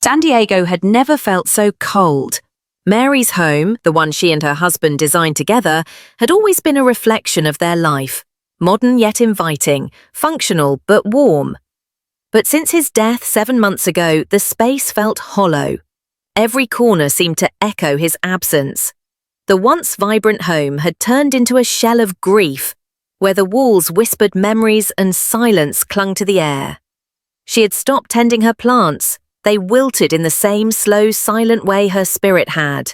San Diego had never felt so cold. Mary's home, the one she and her husband designed together, had always been a reflection of their life. Modern yet inviting, functional but warm. But since his death 7 months ago, the space felt hollow. Every corner seemed to echo his absence. The once vibrant home had turned into a shell of grief, where the walls whispered memories and silence clung to the air. She had stopped tending her plants. They wilted in the same slow, silent way her spirit had.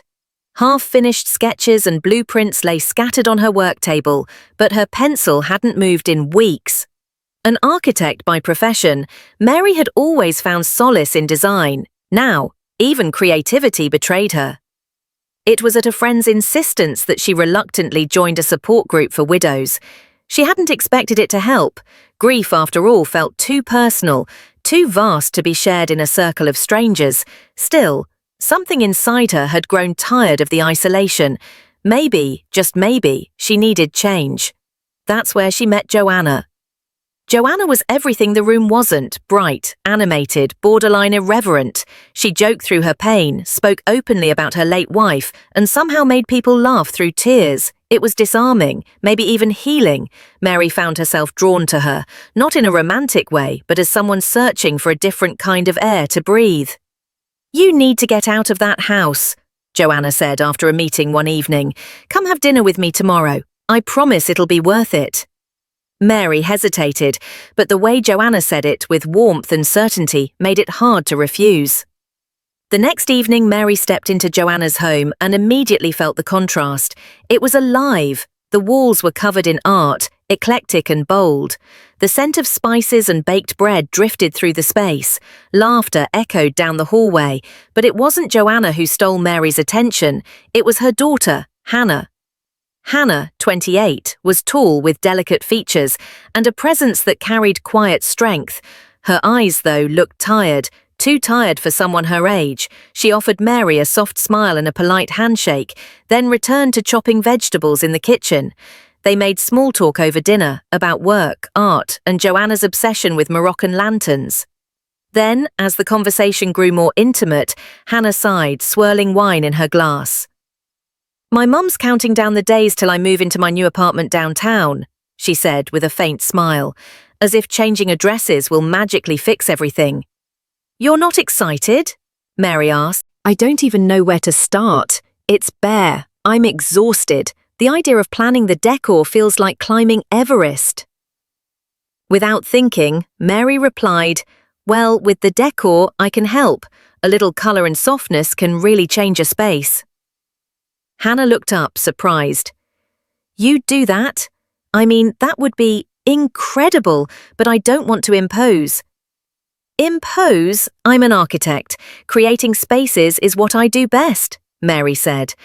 Half-finished sketches and blueprints lay scattered on her work table, but her pencil hadn't moved in weeks. An architect by profession, Mary had always found solace in design. Now, even creativity betrayed her. It was at a friend's insistence that she reluctantly joined a support group for widows. She hadn't expected it to help. Grief, after all, felt too personal, too vast to be shared in a circle of strangers. Still, something inside her had grown tired of the isolation. Maybe, just maybe, she needed change. That's where she met Joanna. Joanna was everything the room wasn't: bright, animated, borderline irreverent. She joked through her pain, spoke openly about her late wife, and somehow made people laugh through tears. It was disarming, maybe even healing. Mary found herself drawn to her, not in a romantic way, but as someone searching for a different kind of air to breathe. "You need to get out of that house," Joanna said after a meeting one evening. "Come have dinner with me tomorrow. I promise it'll be worth it." Mary hesitated, but the way Joanna said it, with warmth and certainty, made it hard to refuse. The next evening, Mary stepped into Joanna's home and immediately felt the contrast. It was alive. The walls were covered in art, eclectic and bold. The scent of spices and baked bread drifted through the space. Laughter echoed down the hallway, but it wasn't Joanna who stole Mary's attention. It was her daughter, Hannah. Hannah, 28, was tall with delicate features and a presence that carried quiet strength. Her eyes, though, looked tired, too tired for someone her age. She offered Mary a soft smile and a polite handshake, then returned to chopping vegetables in the kitchen. They made small talk over dinner, about work, art, and Joanna's obsession with Moroccan lanterns. Then, as the conversation grew more intimate, Hannah sighed, swirling wine in her glass. "My mum's counting down the days till I move into my new apartment downtown," she said with a faint smile, as if changing addresses will magically fix everything. "You're not excited?" Mary asked. "I don't even know where to start. It's bare. I'm exhausted. The idea of planning the decor feels like climbing Everest." Without thinking, Mary replied, "Well, with the decor, I can help. A little colour and softness can really change a space." Hannah looked up, surprised. "You'd do that? I mean, that would be incredible, but I don't want to impose." "Impose? I'm an architect. Creating spaces is what I do best," Mary said.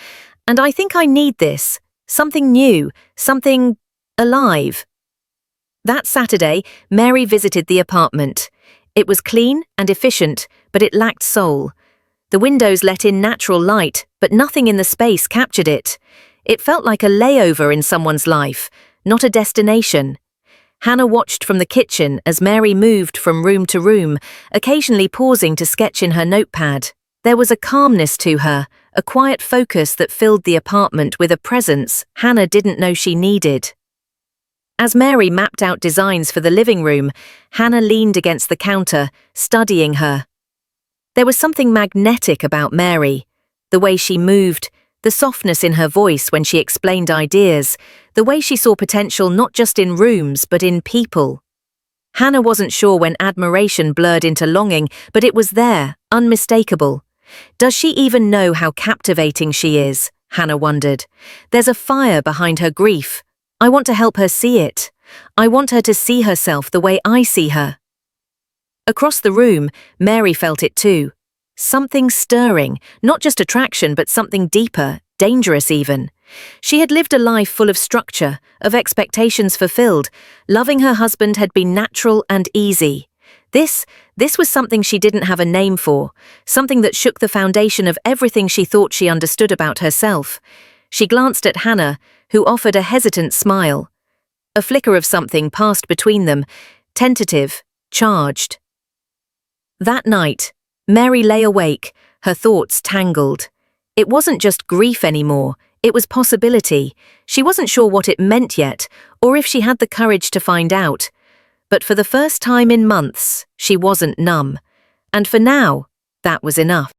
"And I think I need this. Something new, something alive." That Saturday, Mary visited the apartment. It was clean and efficient, but it lacked soul. The windows let in natural light, but nothing in the space captured it. It felt like a layover in someone's life, not a destination. Hannah watched from the kitchen as Mary moved from room to room, occasionally pausing to sketch in her notepad. There was a calmness to her, a quiet focus that filled the apartment with a presence Hannah didn't know she needed. As Mary mapped out designs for the living room, Hannah leaned against the counter, studying her. There was something magnetic about Mary, the way she moved, the softness in her voice when she explained ideas, the way she saw potential not just in rooms but in people. Hannah wasn't sure when admiration blurred into longing, but it was there, unmistakable. Does she even know how captivating she is? Hannah wondered. There's a fire behind her grief. I want to help her see it. I want her to see herself the way I see her. Across the room, Mary felt it too. Something stirring, not just attraction but something deeper, dangerous even. She had lived a life full of structure, of expectations fulfilled. Loving her husband had been natural and easy. This was something she didn't have a name for, something that shook the foundation of everything she thought she understood about herself. She glanced at Hannah, who offered a hesitant smile. A flicker of something passed between them, tentative, charged. That night, Mary lay awake, her thoughts tangled. It wasn't just grief anymore, it was possibility. She wasn't sure what it meant yet, or if she had the courage to find out. But for the first time in months, she wasn't numb. And for now, that was enough.